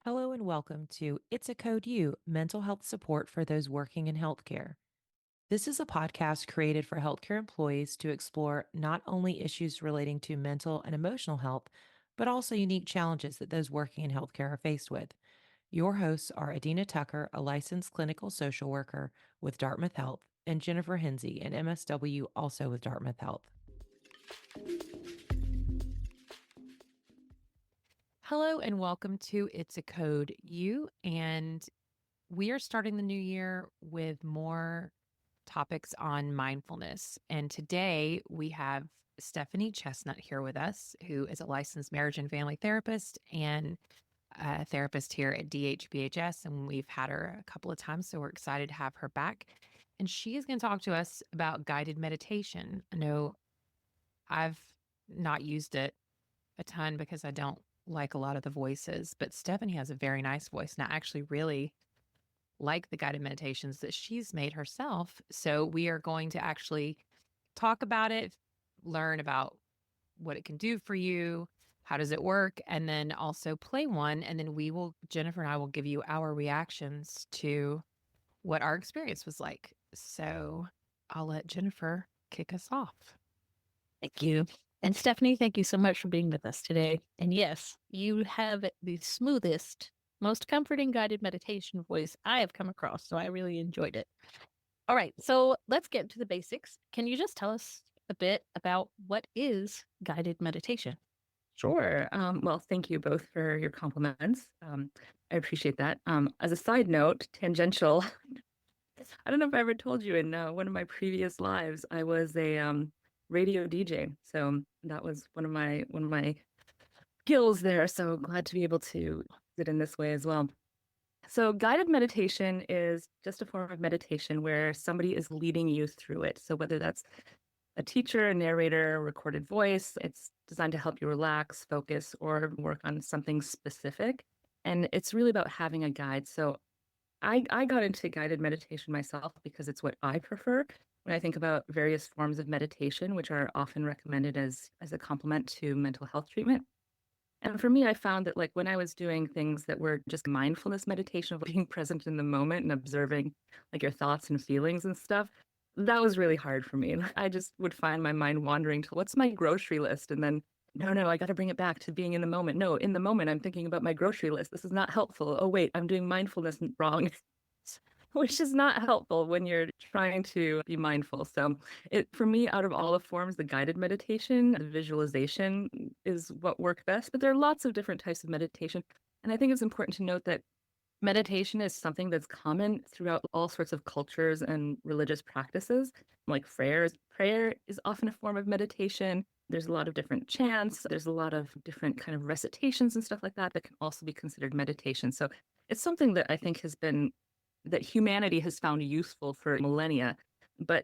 Hello and welcome to It's a Code U, mental health support for those working in healthcare. This is a podcast created for healthcare employees to explore not only issues relating to mental and emotional health, but also unique challenges that those working in healthcare are faced with. Your hosts are Adina Tucker, a licensed clinical social worker with Dartmouth Health, and Jennifer Hinsey, an MSW also with Dartmouth Health. Hello and welcome to It's a Code U, and we are starting the new year with more topics on mindfulness. And today we have Stephanie Chesnut here with us, who is a licensed marriage and family therapist and a therapist here at DHBHS. And we've had her a couple of times, so we're excited to have her back. And she is going to talk to us about guided meditation. I know I've not used it a ton because I don't like a lot of the voices, but Stephanie has a very nice voice, and I actually really like the guided meditations that she's made herself. So we are going to actually talk about it, learn about what it can do for you, how does it work, and then also play one. And then Jennifer and I will give you our reactions to what our experience was like. So I'll let Jennifer kick us off. Thank you. And Stephanie, thank you so much for being with us today. And yes, you have the smoothest, most comforting guided meditation voice I have come across, so I really enjoyed it. All right, so let's get to the basics. Can you just tell us a bit about what is guided meditation? Sure. Well, thank you both for your compliments. I appreciate that. As a side note, tangential, I don't know if I ever told you in one of my previous lives, I was a radio DJ. So that was one of my skills there. So glad to be able to use it in this way as well. So guided meditation is just a form of meditation where somebody is leading you through it. So whether that's a teacher, a narrator, a recorded voice, it's designed to help you relax, focus, or work on something specific. And it's really about having a guide. So I got into guided meditation myself because it's what I prefer when I think about various forms of meditation, which are often recommended as a complement to mental health treatment. And for me, I found that like when I was doing things that were just mindfulness meditation of being present in the moment and observing like your thoughts and feelings and stuff, that was really hard for me. I just would find my mind wandering to what's my grocery list? And then, no, I got to bring it back to being in the moment. No, in the moment, I'm thinking about my grocery list. This is not helpful. Oh, wait, I'm doing mindfulness wrong. Which is not helpful when you're trying to be mindful. So for me, out of all the forms, the guided meditation, the visualization is what worked best, but there are lots of different types of meditation. And I think it's important to note that meditation is something that's common throughout all sorts of cultures and religious practices. Like prayer is often a form of meditation. There's a lot of different chants. There's a lot of different kind of recitations and stuff like that that can also be considered meditation. So it's something that I think that humanity has found useful for millennia. But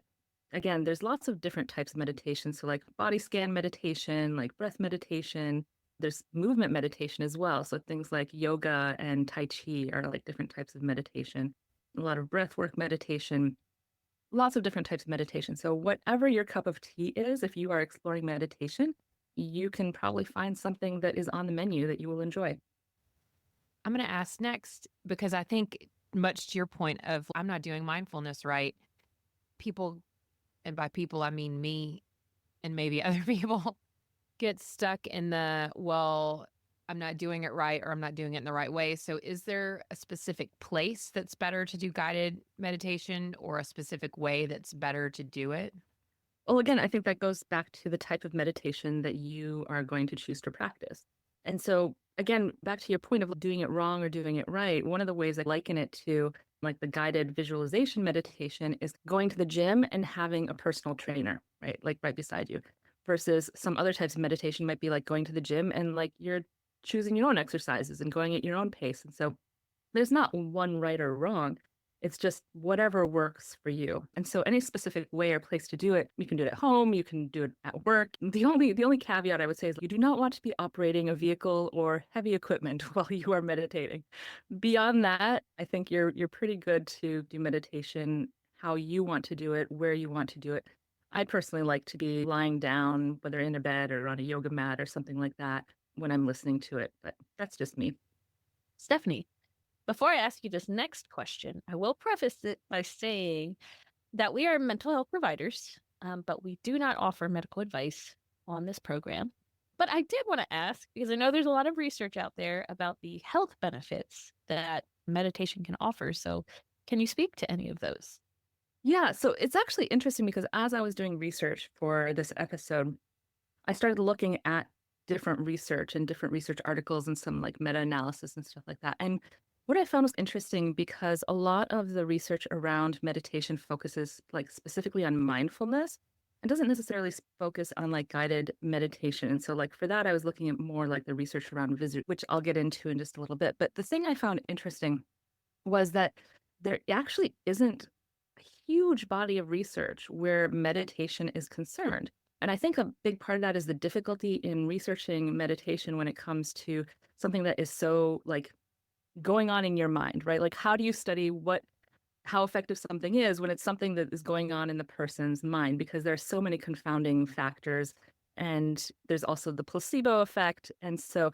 again, there's lots of different types of meditation. So like body scan meditation, like breath meditation, there's movement meditation as well. So things like yoga and Tai Chi are like different types of meditation, a lot of breath work meditation, lots of different types of meditation. So whatever your cup of tea is, if you are exploring meditation, you can probably find something that is on the menu that you will enjoy. I'm going to ask next because I think much to your point of I'm not doing mindfulness right. People, and by people, I mean me and maybe other people, get stuck in well, I'm not doing it right or I'm not doing it in the right way. So is there a specific place that's better to do guided meditation or a specific way that's better to do it? Well, again, I think that goes back to the type of meditation that you are going to choose to practice. And so, again, back to your point of doing it wrong or doing it right, one of the ways I liken it to like the guided visualization meditation is going to the gym and having a personal trainer, right? Like right beside you, versus some other types of meditation might be like going to the gym and like you're choosing your own exercises and going at your own pace. And so there's not one right or wrong. It's just whatever works for you. And so any specific way or place to do it, you can do it at home, you can do it at work. The only caveat I would say is you do not want to be operating a vehicle or heavy equipment while you are meditating. Beyond that, I think you're pretty good to do meditation how you want to do it, where you want to do it. I personally like to be lying down, whether in a bed or on a yoga mat or something like that when I'm listening to it. But that's just me. Stephanie, before I ask you this next question, I will preface it by saying that we are mental health providers, but we do not offer medical advice on this program. But I did want to ask, because I know there's a lot of research out there about the health benefits that meditation can offer. So, can you speak to any of those? Yeah, so it's actually interesting because as I was doing research for this episode, I started looking at different research and different research articles and some like meta-analysis and stuff like that. And what I found was interesting because a lot of the research around meditation focuses like specifically on mindfulness and doesn't necessarily focus on like guided meditation. And so like for that, I was looking at more like the research around visit, which I'll get into in just a little bit. But the thing I found interesting was that there actually isn't a huge body of research where meditation is concerned. And I think a big part of that is the difficulty in researching meditation when it comes to something that is so like going on in your mind, right? Like, how do you study how effective something is when it's something that is going on in the person's mind? Because there are so many confounding factors. And there's also the placebo effect. And so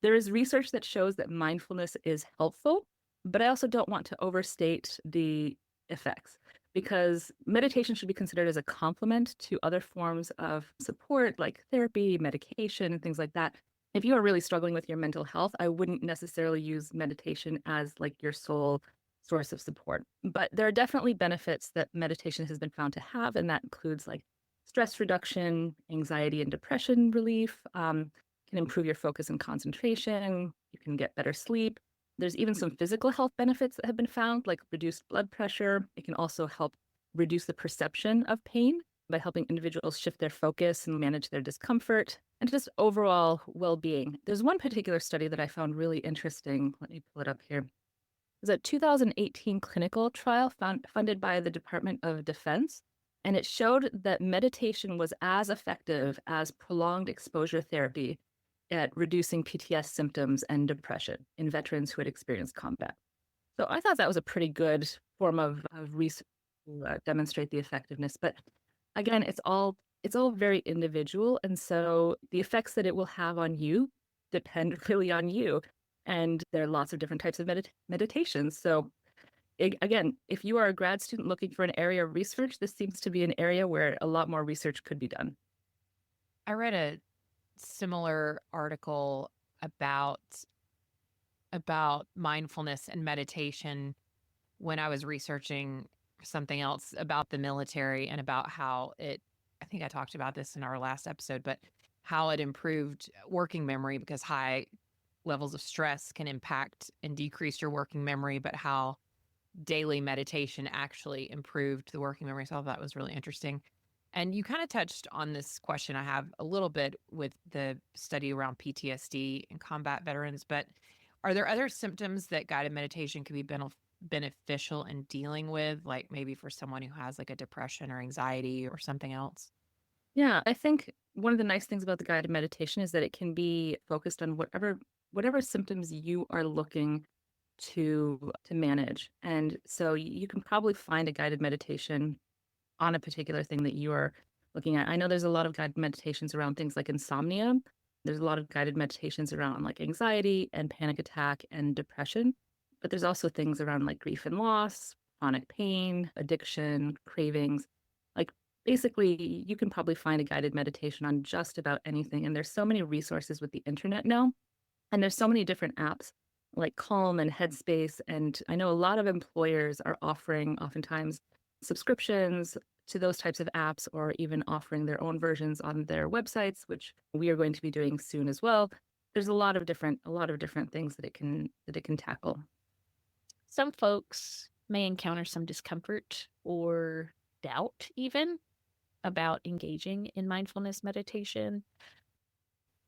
there is research that shows that mindfulness is helpful, but I also don't want to overstate the effects because meditation should be considered as a complement to other forms of support like therapy, medication, and things like that. If you are really struggling with your mental health, I wouldn't necessarily use meditation as like your sole source of support. But there are definitely benefits that meditation has been found to have, and that includes like stress reduction, anxiety and depression relief, can improve your focus and concentration. You can get better sleep. There's even some physical health benefits that have been found, like reduced blood pressure. It can also help reduce the perception of pain by helping individuals shift their focus and manage their discomfort and just overall well-being. There's one particular study that I found really interesting. Let me pull it up here. It was a 2018 clinical trial funded by the Department of Defense, and it showed that meditation was as effective as prolonged exposure therapy at reducing PTS symptoms and depression in veterans who had experienced combat. So I thought that was a pretty good form of research to demonstrate the effectiveness. But again, it's all very individual, and so the effects that it will have on you depend really on you. And there are lots of different types of meditations. So again, if you are a grad student looking for an area of research, this seems to be an area where a lot more research could be done. I read a similar article about mindfulness and meditation when I was researching something else about the military and about how I think I talked about this in our last episode, but how it improved working memory because high levels of stress can impact and decrease your working memory, but how daily meditation actually improved the working memory. So I thought that was really interesting. And you kind of touched on this question I have a little bit with the study around PTSD and combat veterans, but are there other symptoms that guided meditation could be beneficial in dealing with, like maybe for someone who has like a depression or anxiety or something else? Yeah, I think one of the nice things about the guided meditation is that it can be focused on whatever symptoms you are looking to manage. And so you can probably find a guided meditation on a particular thing that you are looking at. I know there's a lot of guided meditations around things like insomnia. There's a lot of guided meditations around like anxiety and panic attack and depression. But there's also things around like grief and loss, chronic pain, addiction, cravings. Like basically, you can probably find a guided meditation on just about anything. And there's so many resources with the internet now. And there's so many different apps like Calm and Headspace. And I know a lot of employers are offering oftentimes subscriptions to those types of apps or even offering their own versions on their websites, which we are going to be doing soon as well. There's a lot of different things that it can tackle. Some folks may encounter some discomfort or doubt even about engaging in mindfulness meditation.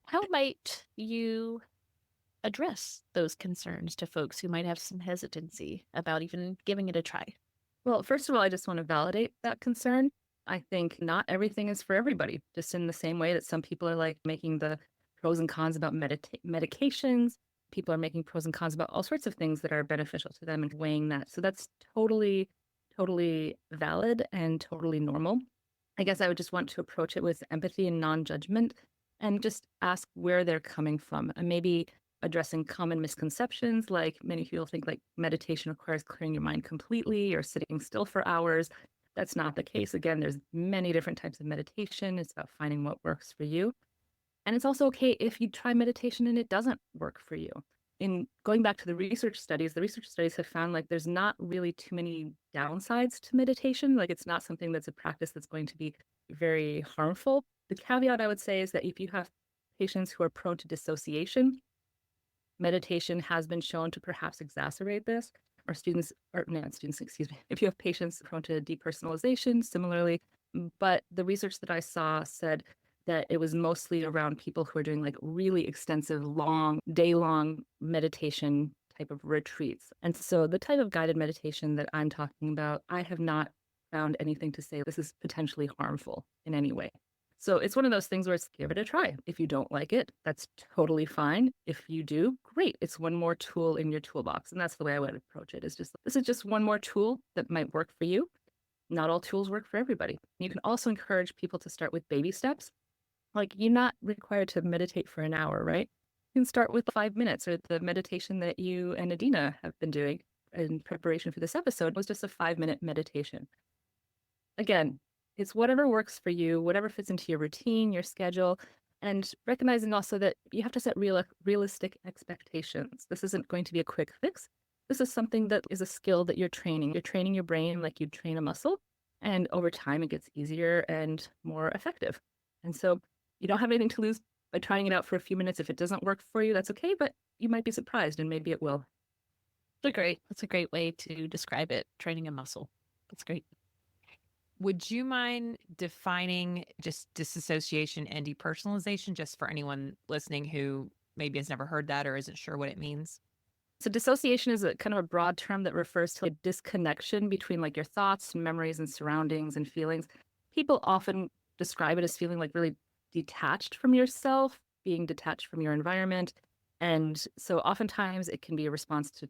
How might you address those concerns to folks who might have some hesitancy about even giving it a try? Well, first of all, I just want to validate that concern. I think not everything is for everybody, just in the same way that some people are like making the pros and cons about medications. People are making pros and cons about all sorts of things that are beneficial to them and weighing that. So that's totally, totally valid and totally normal. I guess I would just want to approach it with empathy and non-judgment and just ask where they're coming from, and maybe addressing common misconceptions, like many people think like meditation requires clearing your mind completely or sitting still for hours. That's not the case. Again, there's many different types of meditation. It's about finding what works for you. And it's also okay if you try meditation and it doesn't work for you. In going back to the research studies have found like there's not really too many downsides to meditation. Like it's not something that's a practice that's going to be very harmful. The caveat I would say is that if you have patients who are prone to dissociation, meditation has been shown to perhaps exacerbate this, or students, or not students, excuse me, if you have patients prone to depersonalization, similarly. But the research that I saw said that it was mostly around people who are doing like really extensive, long, day-long meditation type of retreats. And so the type of guided meditation that I'm talking about, I have not found anything to say this is potentially harmful in any way. So it's one of those things where it's give it a try. If you don't like it, that's totally fine. If you do, great. It's one more tool in your toolbox. And that's the way I would approach it. Is just this is just one more tool that might work for you. Not all tools work for everybody. You can also encourage people to start with baby steps. Like you're not required to meditate for an hour, right? You can start with 5 minutes, or the meditation that you and Adina have been doing in preparation for this episode was just a 5-minute meditation. Again, it's whatever works for you, whatever fits into your routine, your schedule, and recognizing also that you have to set realistic expectations. This isn't going to be a quick fix. This is something that is a skill that you're training. You're training your brain like you'd train a muscle, and over time it gets easier and more effective. And so you don't have anything to lose by trying it out for a few minutes. If it doesn't work for you, that's okay, but you might be surprised and maybe it will. That's a great way to describe it. Training a muscle. That's great. Would you mind defining just disassociation and depersonalization just for anyone listening who maybe has never heard that or isn't sure what it means? So dissociation is a kind of a broad term that refers to a disconnection between like your thoughts, memories, and surroundings and feelings. People often describe it as feeling like really detached from yourself, being detached from your environment. And so oftentimes it can be a response to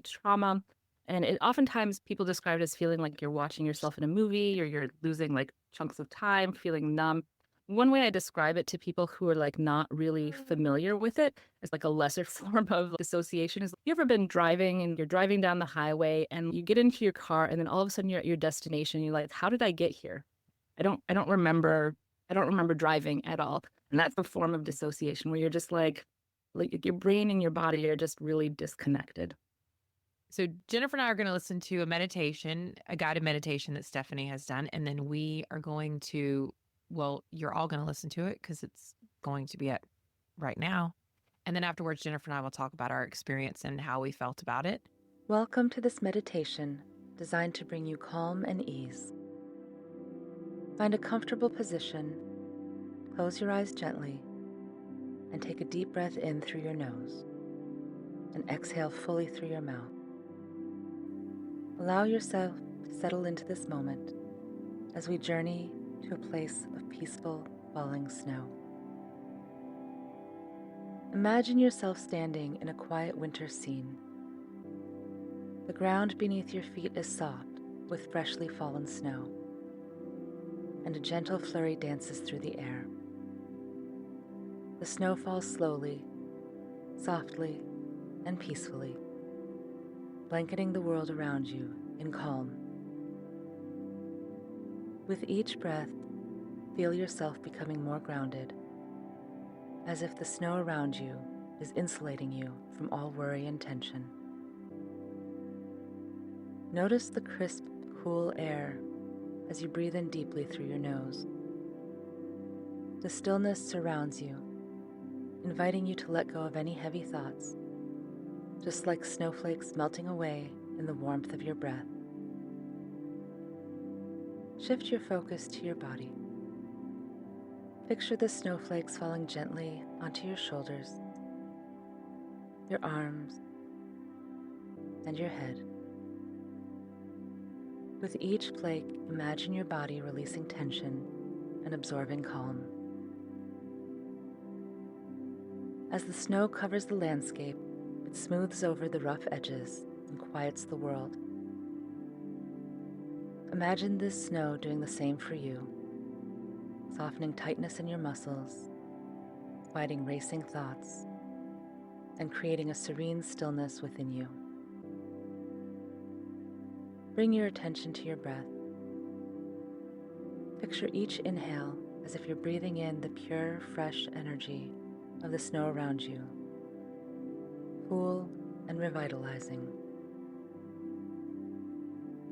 trauma. And it oftentimes people describe it as feeling like you're watching yourself in a movie or you're losing like chunks of time, feeling numb. One way I describe it to people who are like not really familiar with it is like a lesser form of dissociation is you ever been driving and you're driving down the highway and you get into your car and then all of a sudden you're at your destination. You're like, how did I get here? I don't remember driving at all. And that's a form of dissociation where you're just like your brain and your body are just really disconnected. So Jennifer and I are going to listen to a guided meditation that Stephanie has done. And then we are going to, well, you're all going to listen to it because it's going to be at right now. And then afterwards, Jennifer and I will talk about our experience and how we felt about it. Welcome to this meditation designed to bring you calm and ease. Find a comfortable position, close your eyes gently, and take a deep breath in through your nose and exhale fully through your mouth. Allow yourself to settle into this moment as we journey to a place of peaceful falling snow. Imagine yourself standing in a quiet winter scene. The ground beneath your feet is soft with freshly fallen snow, and a gentle flurry dances through the air. The snow falls slowly, softly, and peacefully, blanketing the world around you in calm. With each breath, feel yourself becoming more grounded, as if the snow around you is insulating you from all worry and tension. Notice the crisp, cool air as you breathe in deeply through your nose. The stillness surrounds you, inviting you to let go of any heavy thoughts, just like snowflakes melting away in the warmth of your breath. Shift your focus to your body. Picture the snowflakes falling gently onto your shoulders, your arms, and your head. With each flake, imagine your body releasing tension and absorbing calm. As the snow covers the landscape, it smooths over the rough edges and quiets the world. Imagine this snow doing the same for you, softening tightness in your muscles, quieting racing thoughts, and creating a serene stillness within you. Bring your attention to your breath. Picture each inhale as if you're breathing in the pure, fresh energy of the snow around you, cool and revitalizing.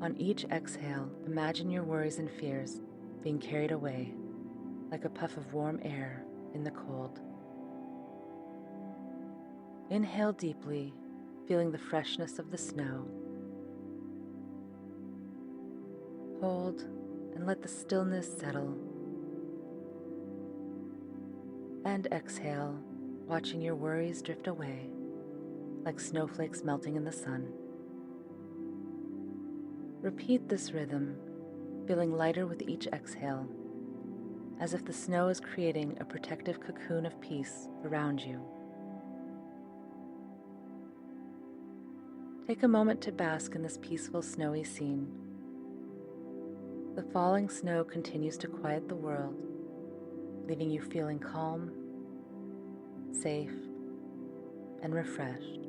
On each exhale, imagine your worries and fears being carried away like a puff of warm air in the cold. Inhale deeply, feeling the freshness of the snow. Hold and let the stillness settle. And exhale, watching your worries drift away like snowflakes melting in the sun. Repeat this rhythm, feeling lighter with each exhale, as if the snow is creating a protective cocoon of peace around you. Take a moment to bask in this peaceful snowy scene. The falling snow continues to quiet the world, leaving you feeling calm, safe, and refreshed.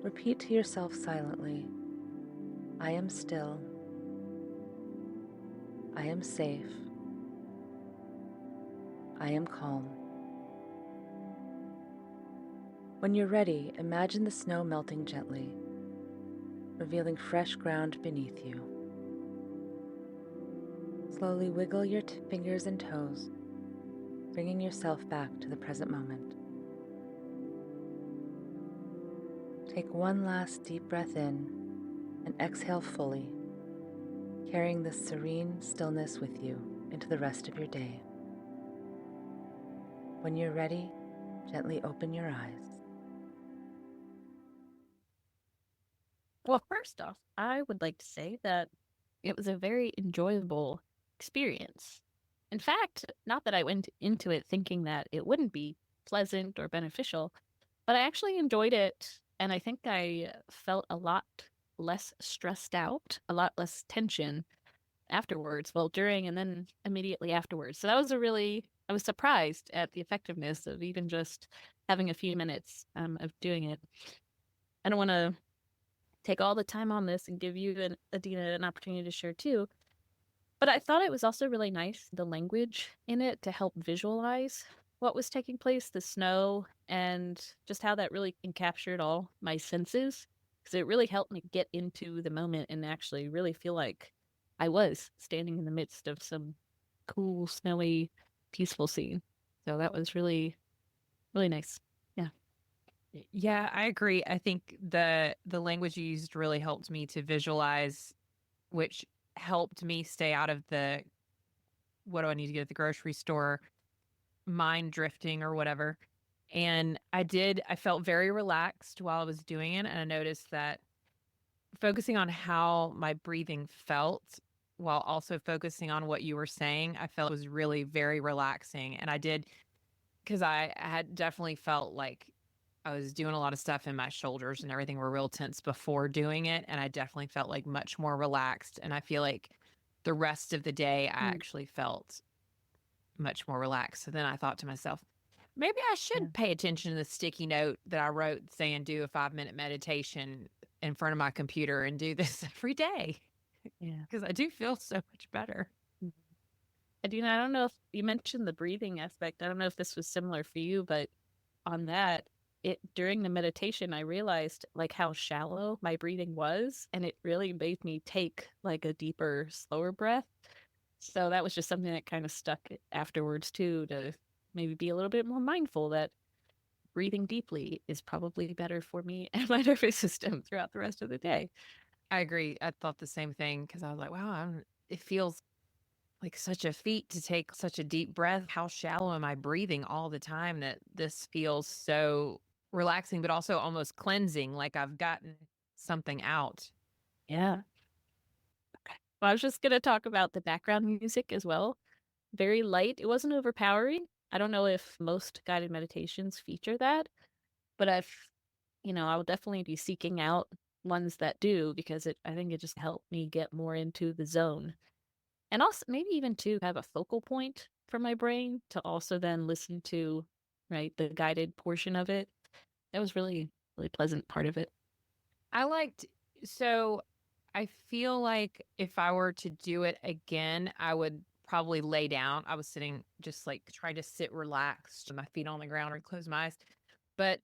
Repeat to yourself silently, I am still, I am safe, I am calm. When you're ready, imagine the snow melting gently, revealing fresh ground beneath you. Slowly wiggle your fingers and toes, bringing yourself back to the present moment. Take one last deep breath in and exhale fully, carrying this serene stillness with you into the rest of your day. When you're ready, gently open your eyes. Well, first off, I would like to say that it was a very enjoyable experience. In fact, not that I went into it thinking that it wouldn't be pleasant or beneficial, but I actually enjoyed it, and I think I felt a lot less stressed out, a lot less tension afterwards, well, during and then immediately afterwards. So that was I was surprised at the effectiveness of even just having a few minutes of doing it. I don't want to take all the time on this and give you and Adina an opportunity to share too. But I thought it was also really nice, the language in it to help visualize what was taking place, the snow, and just how that really encaptured all my senses. Because it really helped me get into the moment and actually really feel like I was standing in the midst of some cool, snowy, peaceful scene. So that was really, really nice. Yeah. Yeah, I agree. I think the language you used really helped me to visualize, which helped me stay out of the what do I need to get at the grocery store mind drifting or whatever. And I felt very relaxed while I was doing it. And I noticed that focusing on how my breathing felt while also focusing on what you were saying, I felt was really very relaxing. And I did, because I had definitely felt like I was doing a lot of stuff in my shoulders and everything were real tense before doing it. And I definitely felt like much more relaxed. And I feel like the rest of the day, I Mm. actually felt much more relaxed. So then I thought to myself, maybe I Yeah. should pay attention to the sticky note that I wrote saying do a 5-minute meditation in front of my computer and do this every day Yeah. because I do feel so much better. Adina, I don't know if you mentioned the breathing aspect. I don't know if this was similar for you, but on that, during the meditation, I realized like how shallow my breathing was, and it really made me take like a deeper, slower breath. So that was just something that kind of stuck afterwards too, to maybe be a little bit more mindful that breathing deeply is probably better for me and my nervous system throughout the rest of the day. I agree. I thought the same thing because I was like, wow, it feels like such a feat to take such a deep breath. How shallow am I breathing all the time that this feels so relaxing, but also almost cleansing, like I've gotten something out. Yeah. Okay. Well, I was just going to talk about the background music as well. Very light. It wasn't overpowering. I don't know if most guided meditations feature that, but I will definitely be seeking out ones that do, because I think it just helped me get more into the zone. And also maybe even to have a focal point for my brain to also then listen to, right, the guided portion of it. That was really, really pleasant part of it. So I feel like if I were to do it again, I would probably lay down. I was sitting just like trying to sit relaxed, my feet on the ground or close my eyes. But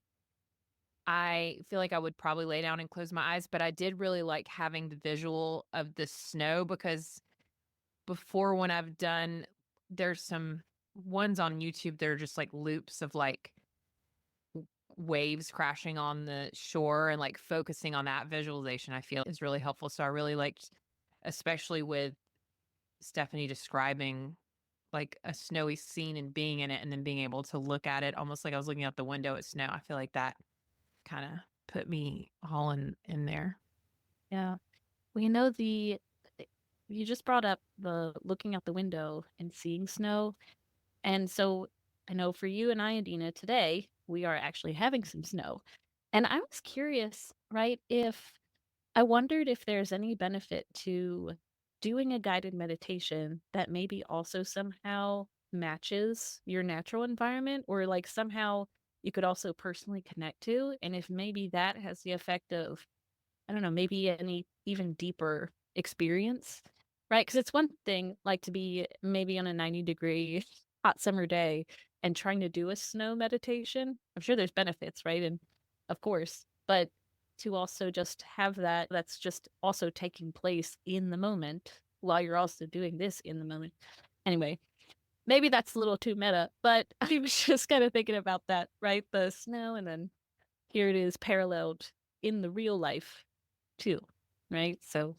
I feel like I would probably lay down and close my eyes. But I did really like having the visual of the snow because before when I've done, there's some ones on YouTube that are just like loops of like waves crashing on the shore and like focusing on that visualization, I feel is really helpful. So I really liked, especially with Stephanie describing like a snowy scene and being in it and then being able to look at it almost like I was looking out the window at snow. I feel like that kind of put me all in there. Yeah. Well, you just brought up the looking out the window and seeing snow. And so I know for you and I, Adina, today we are actually having some snow. And I was curious, right, if I wondered if there's any benefit to doing a guided meditation that maybe also somehow matches your natural environment, or like somehow you could also personally connect to. And if maybe that has the effect of, I don't know, maybe any even deeper experience, right? Because it's one thing like to be maybe on a 90-degree hot summer day and trying to do a snow meditation. I'm sure there's benefits, right? And of course, but to also just have that's just also taking place in the moment while you're also doing this in the moment. Anyway, maybe that's a little too meta, but I was just kind of thinking about that, right? The snow, and then here it is paralleled in the real life too, right? So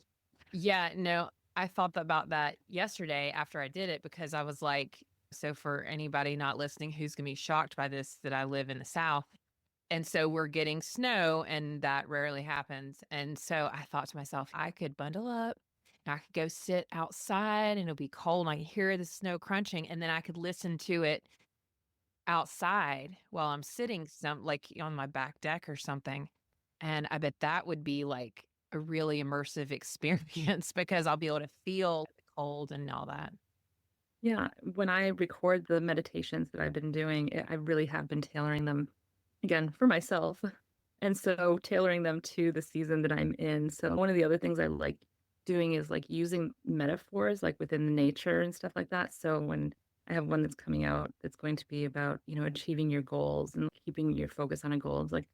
Yeah, no, I thought about that yesterday after I did it because I was like, so for anybody not listening who's going to be shocked by this, that I live in the South. And so we're getting snow, and that rarely happens. And so I thought to myself, I could bundle up and I could go sit outside and it'll be cold and I can hear the snow crunching. And then I could listen to it outside while I'm sitting like on my back deck or something. And I bet that would be like a really immersive experience because I'll be able to feel the cold and all that. Yeah, when I record the meditations that I've been doing, I really have been tailoring them again for myself. And so tailoring them to the season that I'm in. So one of the other things I like doing is like using metaphors like within nature and stuff like that. So when I have one that's coming out that's going to be about, achieving your goals and keeping your focus on a goal. It's like,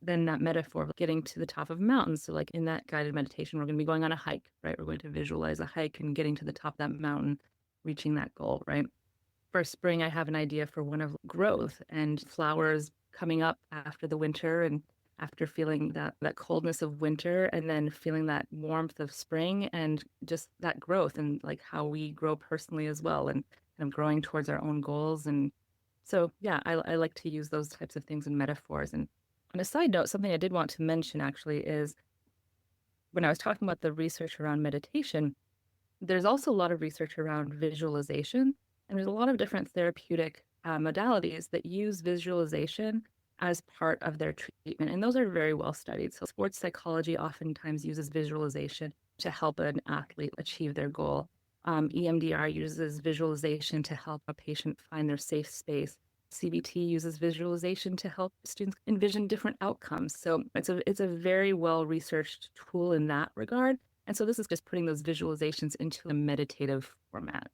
then that metaphor of getting to the top of a mountain. So like in that guided meditation, we're going to be going on a hike, right? We're going to visualize a hike and getting to the top of that mountain, reaching that goal, right? For spring, I have an idea for one of growth and flowers coming up after the winter and after feeling that coldness of winter and then feeling that warmth of spring and just that growth and like how we grow personally as well and kind of growing towards our own goals. And so, yeah, I like to use those types of things and metaphors. And on a side note, something I did want to mention actually is when I was talking about the research around meditation, there's also a lot of research around visualization, and there's a lot of different therapeutic modalities that use visualization as part of their treatment, and those are very well studied. So sports psychology oftentimes uses visualization to help an athlete achieve their goal. EMDR uses visualization to help a patient find their safe space. CBT uses visualization to help students envision different outcomes. So it's a very well researched tool in that regard. And so this is just putting those visualizations into a meditative format.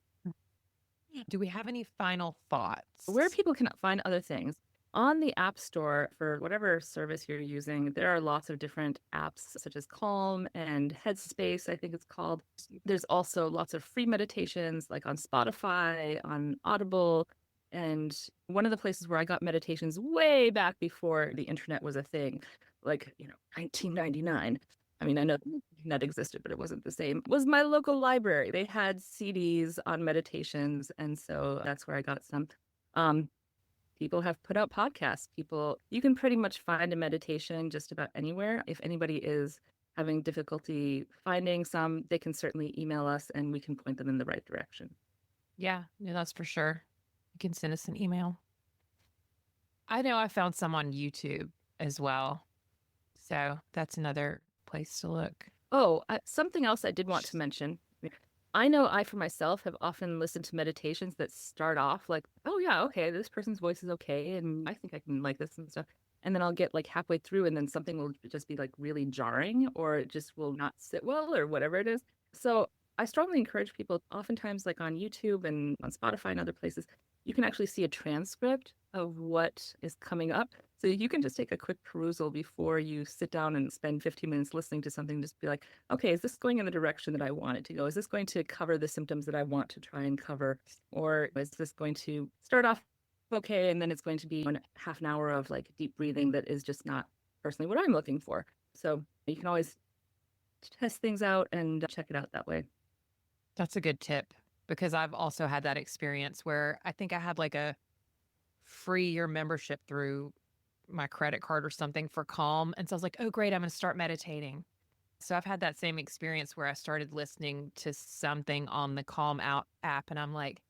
Do we have any final thoughts? Where people can find other things. On the App Store, for whatever service you're using, there are lots of different apps such as Calm and Headspace, I think it's called. There's also lots of free meditations like on Spotify, on Audible. And one of the places where I got meditations way back before the internet was a thing, like, 1999. I mean, I know that existed, but it wasn't the same, was my local library. They had CDs on meditations. And so that's where I got some. People have put out podcasts. You can pretty much find a meditation just about anywhere. If anybody is having difficulty finding some, they can certainly email us and we can point them in the right direction. Yeah, no, that's for sure. You can send us an email. I know I found some on YouTube as well. So that's another place to look. Oh, something else I did want to mention. I know I, for myself, have often listened to meditations that start off like, oh, yeah, okay, this person's voice is okay. And I think I can like this and stuff. And then I'll get like halfway through and then something will just be like really jarring or it just will not sit well or whatever it is. So I strongly encourage people, oftentimes like on YouTube and on Spotify and other places, you can actually see a transcript of what is coming up. So you can just take a quick perusal before you sit down and spend 15 minutes listening to something. Just be like, okay, is this going in the direction that I want it to go? Is this going to cover the symptoms that I want to try and cover? Or is this going to start off okay and then it's going to be half an hour of like deep breathing that is just not personally what I'm looking for? So you can always test things out and check it out that way. That's a good tip because I've also had that experience where I think I had like a free year membership through my credit card or something for Calm. And so I was like, oh, great, I'm going to start meditating. So I've had that same experience where I started listening to something on the Calm Out app and I'm like,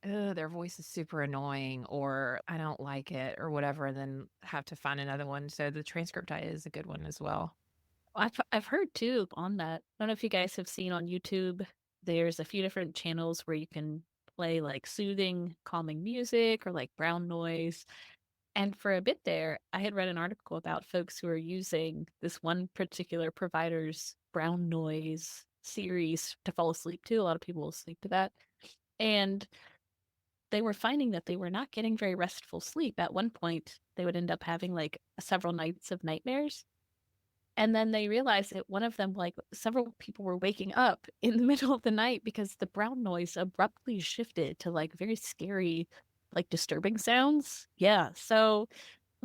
oh, their voice is super annoying or I don't like it or whatever, and then have to find another one. So the transcript is a good one as well. I've heard too on that. I don't know if you guys have seen on YouTube, there's a few different channels where you can play like soothing, calming music or like brown noise. And for a bit there, I had read an article about folks who are using this one particular provider's brown noise series to fall asleep to. A lot of people will sleep to that. And they were finding that they were not getting very restful sleep. At one point, they would end up having like several nights of nightmares. And then they realized that one of them, like several people were waking up in the middle of the night because the brown noise abruptly shifted to like very scary, like disturbing sounds. Yeah. So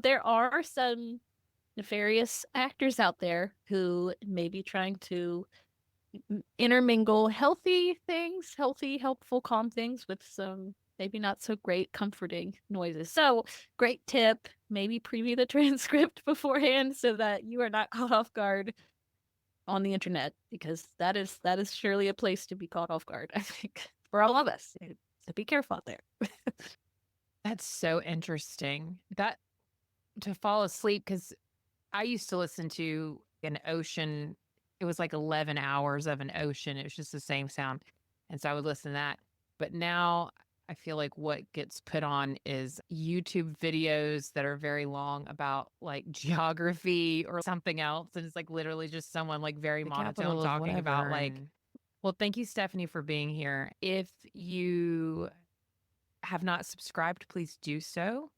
there are some nefarious actors out there who may be trying to intermingle healthy things, healthy, helpful, calm things with some maybe not so great comforting noises. So great tip, maybe preview the transcript beforehand so that you are not caught off guard on the internet, because that is surely a place to be caught off guard, I think, for all of us. So be careful out there. That's so interesting. That to fall asleep, because I used to listen to an ocean. It was like 11 hours of an ocean. It was just the same sound. And so I would listen to that. But now I feel like what gets put on is YouTube videos that are very long about like geography or something else. And it's like literally just someone like very The monotone capital of talking about whatever, like, well, thank you, Stephanie, for being here. If you have not subscribed, please do so.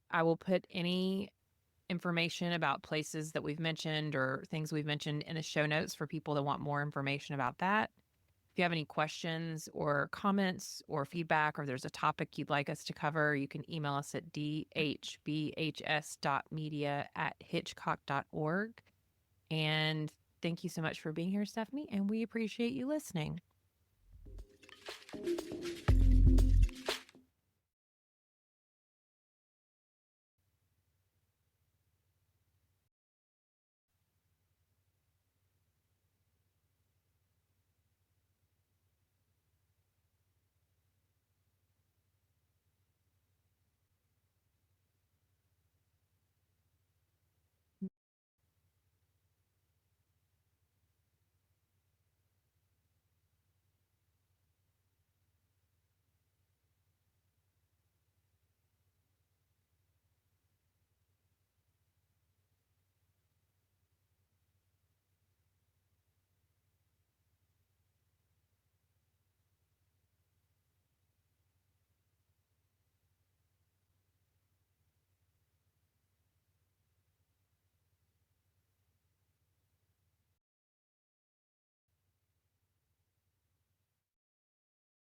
I will put any information about places that we've mentioned or things we've mentioned in the show notes for people that want more information about that. If you have any questions or comments or feedback, or there's a topic you'd like us to cover, you can email us at dhbhs.media@hitchcock.org. And thank you so much for being here, Stephanie, and we appreciate you listening.